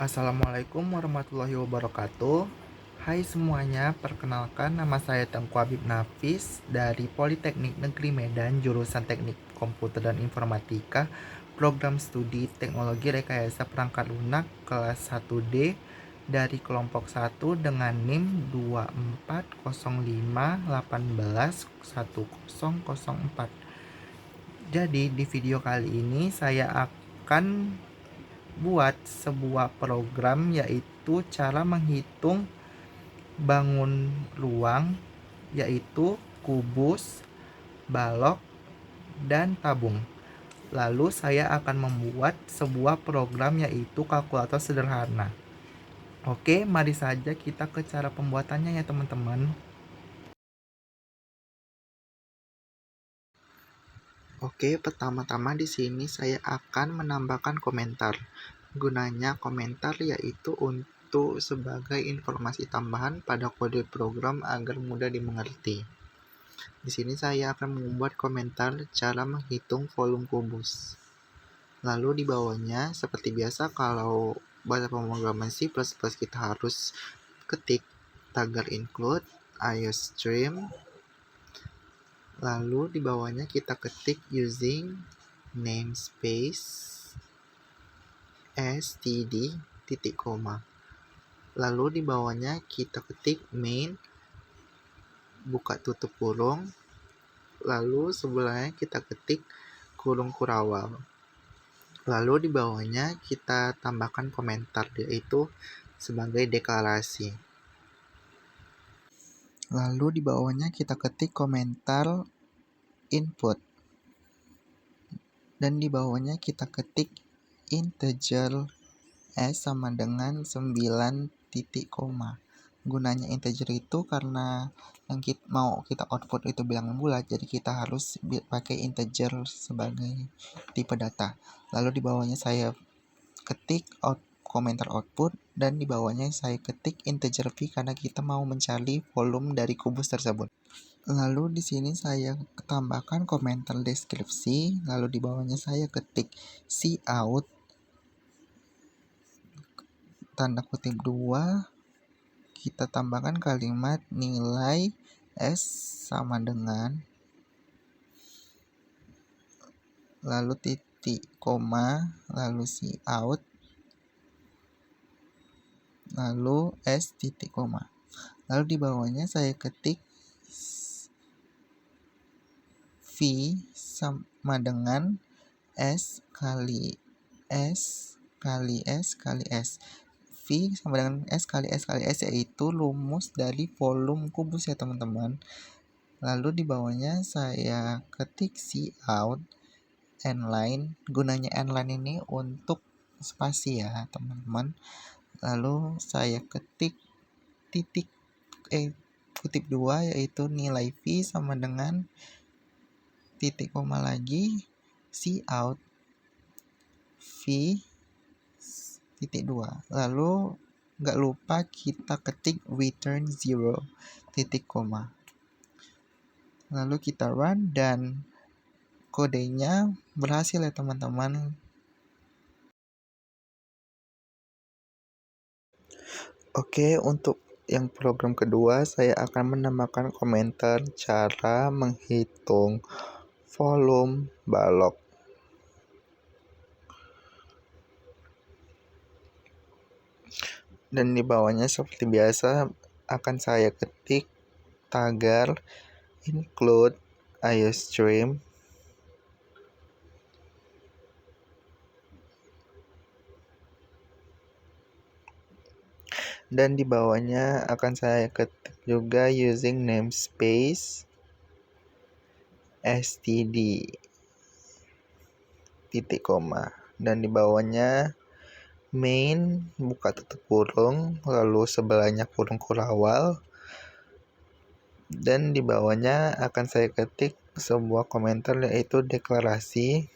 Assalamualaikum warahmatullahi wabarakatuh. Hai semuanya, perkenalkan nama saya Tengku Habib Nafis dari Politeknik Negeri Medan, jurusan Teknik Komputer dan Informatika, program studi Teknologi Rekayasa Perangkat Lunak kelas 1D dari kelompok 1 dengan NIM 240518111004. Jadi di video kali ini saya akan buat sebuah program, yaitu cara menghitung bangun ruang, yaitu kubus, balok, dan tabung. Lalu saya akan membuat sebuah program, yaitu kalkulator sederhana. Oke, mari saja kita ke cara pembuatannya ya teman-teman. Oke, pertama-tama di sini saya akan menambahkan komentar. Gunanya komentar yaitu untuk sebagai informasi tambahan pada kode program agar mudah dimengerti. Di sini saya akan membuat komentar cara menghitung volume kubus. Lalu di bawahnya seperti biasa kalau bahasa pemrograman C++ kita harus ketik tagar include iostream. Lalu di bawahnya kita ketik using namespace std titik koma. Lalu di bawahnya kita ketik main buka tutup kurung. Lalu sebelahnya kita ketik kurung kurawal. Lalu di bawahnya kita tambahkan komentar, yaitu sebagai deklarasi. Lalu di bawahnya kita ketik komentar input. Dan di bawahnya kita ketik integer s sama dengan 9 titik koma. Gunanya integer itu karena yang mau kita output itu bilangan bulat, jadi kita harus pakai integer sebagai tipe data. Lalu di bawahnya saya ketik komentar output, dan di bawahnya saya ketik integer v karena kita mau mencari volume dari kubus tersebut. Lalu di sini saya tambahkan komentar deskripsi, lalu di bawahnya saya ketik cout tanda kutip 2, kita tambahkan kalimat nilai S sama dengan, lalu titik koma, lalu cout, lalu S titik koma. Lalu di bawahnya saya ketik V sama dengan S kali S kali S kali S. V sama dengan S kali S kali S, yaitu rumus dari volume kubus ya teman-teman. Lalu di bawahnya saya ketik cout endline. Gunanya endline ini untuk spasi ya teman-teman. Lalu saya ketik kutip 2, yaitu nilai V sama dengan titik koma lagi cout V titik 2. Lalu nggak lupa kita ketik return 0 titik koma. Lalu kita run dan kodenya berhasil ya teman-teman. Oke, untuk yang program kedua saya akan menambahkan komentar cara menghitung volume balok. Dan di bawahnya seperti biasa akan saya ketik tagar include iostream. Dan di bawahnya akan saya ketik juga using namespace std titik koma. Dan di bawahnya main buka tutup kurung, lalu sebelahnya kurung kurawal. Dan di bawahnya akan saya ketik sebuah komentar, yaitu deklarasi.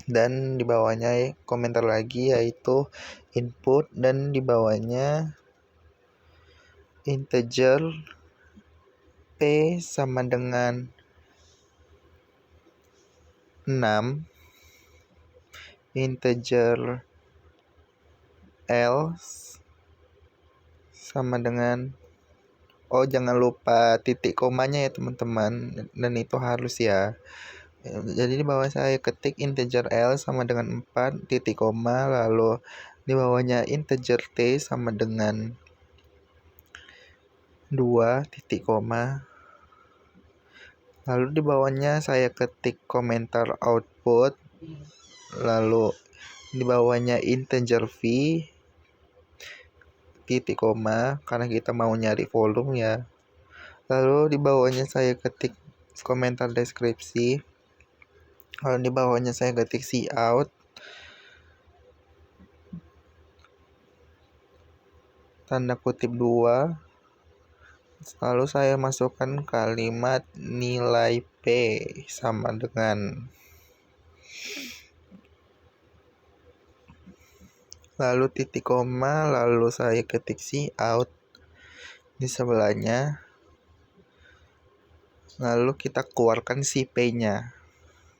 Dan di bawahnya komentar lagi, yaitu input. Dan di bawahnya integer p sama dengan 6, integer L sama dengan jangan lupa titik komanya ya teman-teman, dan itu harus ya. Jadi di bawah saya ketik integer L sama dengan 4 titik koma, lalu di bawahnya integer T sama dengan 2 titik koma. Lalu di bawahnya saya ketik komentar output, lalu di bawahnya integer V titik koma karena kita mau nyari volume ya. Lalu di bawahnya saya ketik komentar deskripsi. Lalu di bawahnya saya ketik cout, tanda kutip 2. Lalu saya masukkan kalimat nilai P sama dengan, lalu titik koma, lalu saya ketik cout di sebelahnya. Lalu kita keluarkan si P-nya.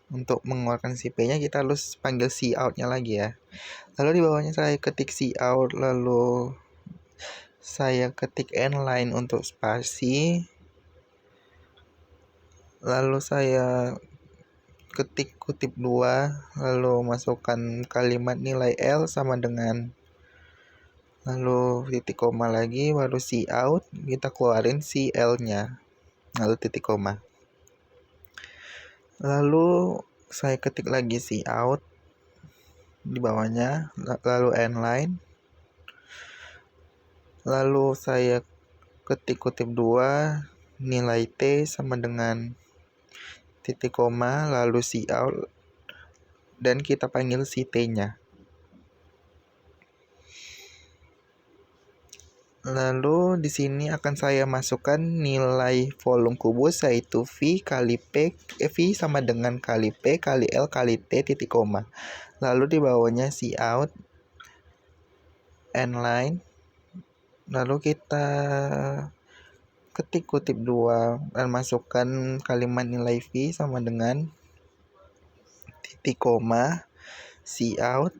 Untuk mengeluarkan si P-nya kita harus panggil cout-nya lagi ya. Lalu di bawahnya saya ketik cout, lalu saya ketik n-line untuk spasi. Lalu saya ketik kutip 2, lalu masukkan kalimat nilai L sama dengan, lalu titik koma lagi, baru cout, kita keluarin si L-nya, lalu titik koma. Lalu saya ketik lagi cout di bawahnya, lalu n-line. Lalu saya ketik kutip 2, nilai T sama dengan titik koma, lalu cout, dan kita panggil si T-nya. Lalu di sini akan saya masukkan nilai volume kubus, yaitu V kali P, V sama dengan kali P kali L kali T titik koma. Lalu di bawahnya cout, n-line. Lalu kita ketik kutip 2 dan masukkan kalimat nilai V sama dengan titik koma, cout,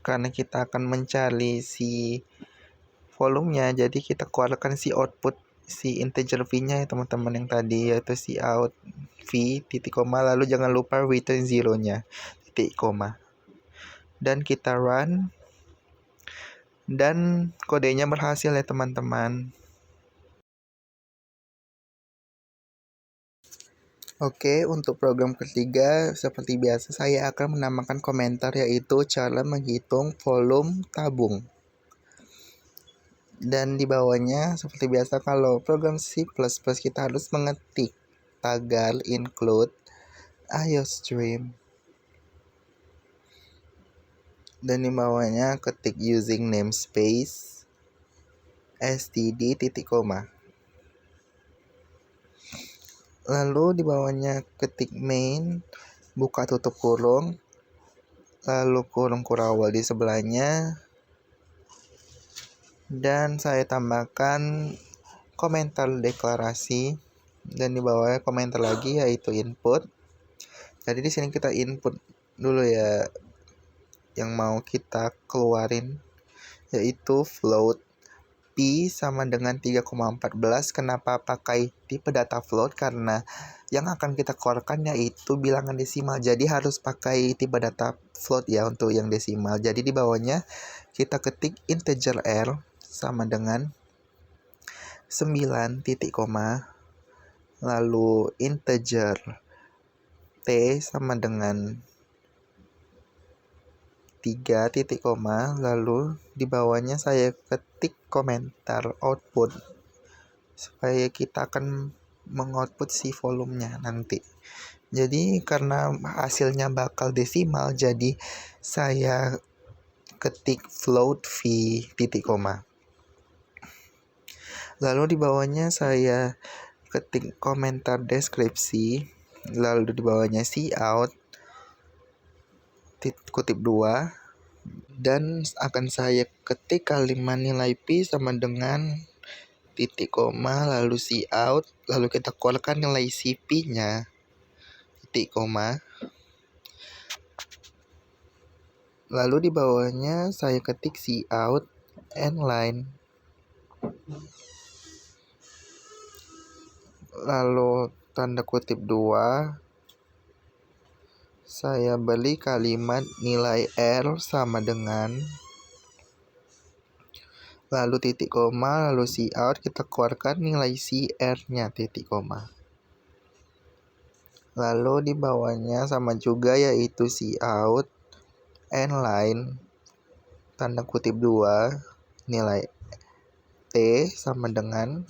karena kita akan mencari si volumenya, jadi kita keluarkan si output si integer V-nya ya teman-teman yang tadi, yaitu cout V titik koma, lalu jangan lupa return 0-nya titik koma, dan kita run, dan kodenya berhasil ya teman-teman. Oke, untuk program ketiga seperti biasa saya akan menambahkan komentar, yaitu cara menghitung volume tabung. Dan di bawahnya seperti biasa kalau program C++ kita harus mengetik tagar include IOStream. Dan di bawahnya ketik using namespace std titik koma. Lalu di bawahnya ketik main, buka tutup kurung, lalu kurung kurawal di sebelahnya. Dan saya tambahkan komentar deklarasi, dan di bawahnya komentar lagi yaitu input. Jadi di sini kita input dulu ya yang mau kita keluarin, yaitu float P sama dengan 3,14. Kenapa pakai tipe data float? Karena yang akan kita keluarkan yaitu bilangan desimal, jadi harus pakai tipe data float ya untuk yang desimal. Jadi di bawahnya kita ketik integer R sama dengan 9 titik koma, lalu integer T sama dengan 3 titik koma, lalu di bawahnya saya ketik komentar output supaya kita akan mengoutput si volumenya nanti. Jadi karena hasilnya bakal desimal, jadi saya ketik float V titik koma. Lalu di bawahnya saya ketik komentar deskripsi, lalu di bawahnya cout kutip 2, dan akan saya ketik kalimat nilai P sama dengan titik koma, lalu cout, lalu kita keluarkan nilai CP-nya titik koma. Lalu di bawahnya saya ketik cout end line. Lalu tanda kutip 2, saya beli kalimat nilai R sama dengan, lalu titik koma, lalu cout, kita keluarkan nilai CR-nya, titik koma. Lalu di bawahnya sama juga, yaitu cout end line, tanda kutip 2, nilai T sama dengan,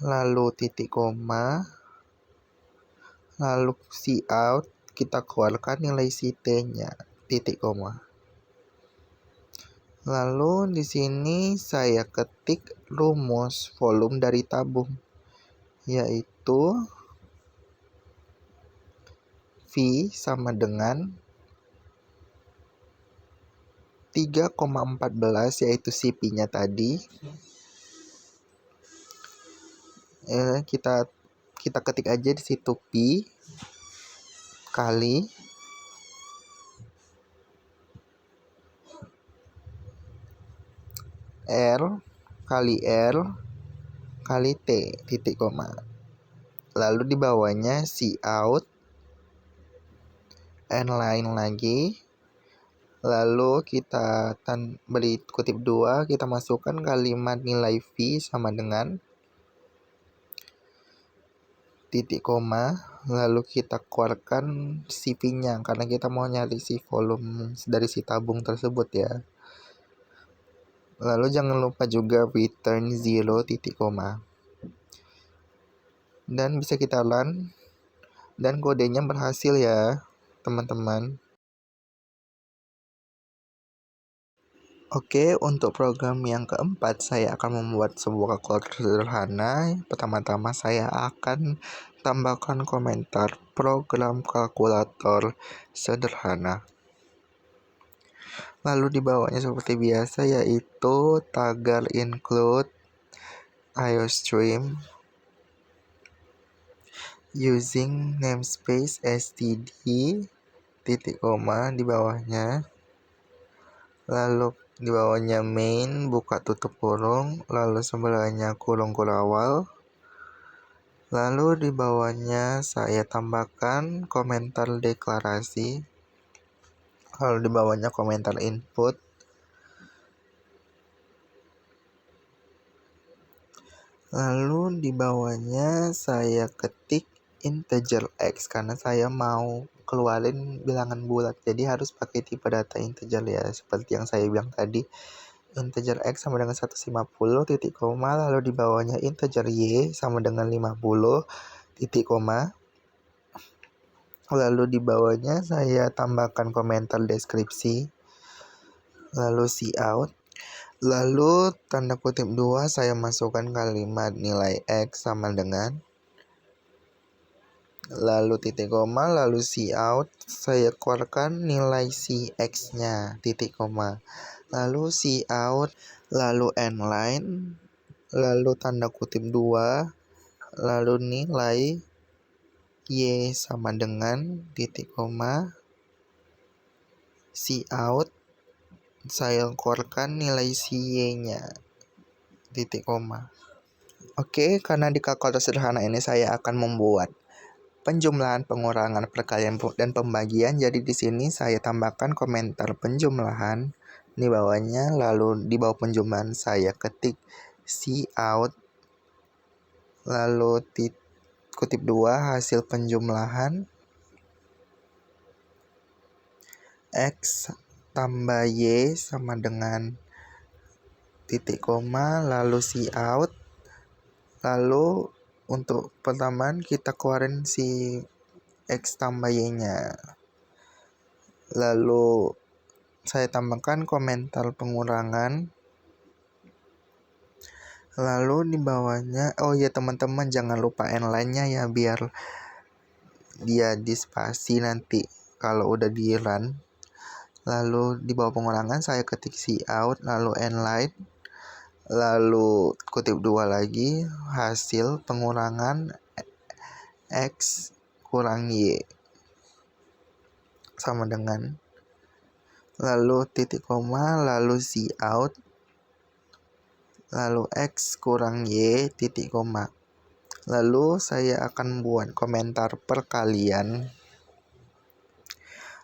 lalu titik koma, lalu cout, kita keluarkan nilai CT-nya, titik koma. Lalu di sini saya ketik rumus volume dari tabung, yaitu V sama dengan 3,14, yaitu CP-nya tadi. Kita ketik aja di situ P kali R kali T, titik koma. Lalu di bawahnya cout end line lagi. Lalu kita beri kutip 2, kita masukkan kalimat nilai V sama dengan titik koma, lalu kita keluarkan CV-nya karena kita mau nyari si volume dari si tabung tersebut ya. Lalu jangan lupa juga return 0, titik koma. Dan bisa kita run, dan kodenya berhasil ya teman-teman. Oke, untuk program yang keempat, saya akan membuat sebuah kalkulator sederhana. Pertama-tama saya akan tambahkan komentar program kalkulator sederhana. Lalu di bawahnya seperti biasa, yaitu tagar include iostream using namespace std, titik koma di bawahnya. Lalu di bawahnya main, buka tutup kurung, lalu sebelahnya kurung kurawal. Lalu di bawahnya saya tambahkan komentar deklarasi. Lalu di bawahnya komentar input. Lalu di bawahnya saya ketik integer X karena saya mau keluarin bilangan bulat. Jadi harus pakai tipe data integer ya, seperti yang saya bilang tadi. Integer X sama dengan 150, titik koma, lalu di bawahnya integer Y sama dengan 50, titik koma. Lalu di bawahnya saya tambahkan komentar deskripsi, lalu cout. Lalu tanda kutip 2, saya masukkan kalimat nilai X sama dengan, lalu titik koma, lalu cout, saya keluarkan nilai si X-nya, titik koma. Lalu cout, lalu end line, lalu tanda kutip 2, lalu nilai Y sama dengan, titik koma, cout, saya keluarkan nilai si Y-nya, titik koma. Oke, karena di kalkulator sederhana ini saya akan membuat penjumlahan, pengurangan, perkalian, dan pembagian. Jadi di sini saya tambahkan komentar penjumlahan di bawahnya, lalu di bawah penjumlahan saya ketik cout, lalu kutip 2, hasil penjumlahan X tambah Y sama dengan titik koma, lalu cout. Lalu untuk pertambahan kita keluarin si X tambah Y-nya. Lalu saya tambahkan komentar pengurangan. Lalu di bawahnya, oh ya teman-teman, jangan lupa end-line-nya ya, biar dia di spasi nanti kalau udah di run. Lalu di bawah pengurangan saya ketik cout, lalu end-line, lalu kutip 2 lagi, hasil pengurangan X kurang Y. sama dengan, lalu titik koma, lalu cout, lalu X kurang Y, titik koma. Lalu saya akan buat komentar perkalian,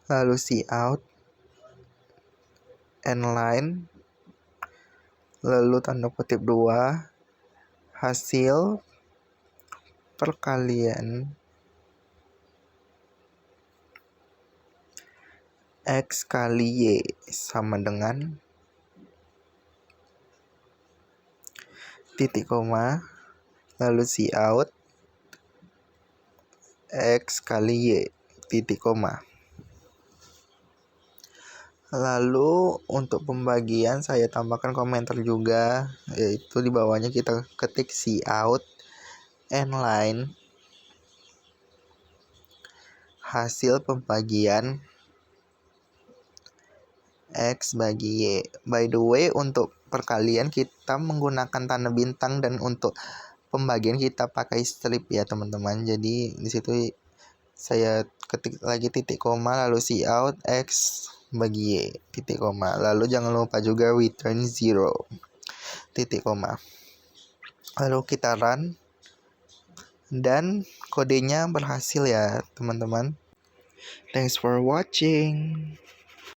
lalu cout, n-line, lalu tanda kutip 2, hasil perkalian X kali Y sama dengan titik koma, lalu cout, X kali Y, titik koma. Lalu untuk pembagian saya tambahkan komentar juga, yaitu di bawahnya kita ketik cout, n-line, hasil pembagian X bagi Y. By the way, untuk perkalian kita menggunakan tanda bintang dan untuk pembagian kita pakai strip ya teman-teman. Jadi di situ saya ketik lagi titik koma, lalu cout X bagi Y, titik koma. Lalu jangan lupa juga return 0, titik koma. Lalu kita run dan kodenya berhasil ya teman-teman. Thanks for watching.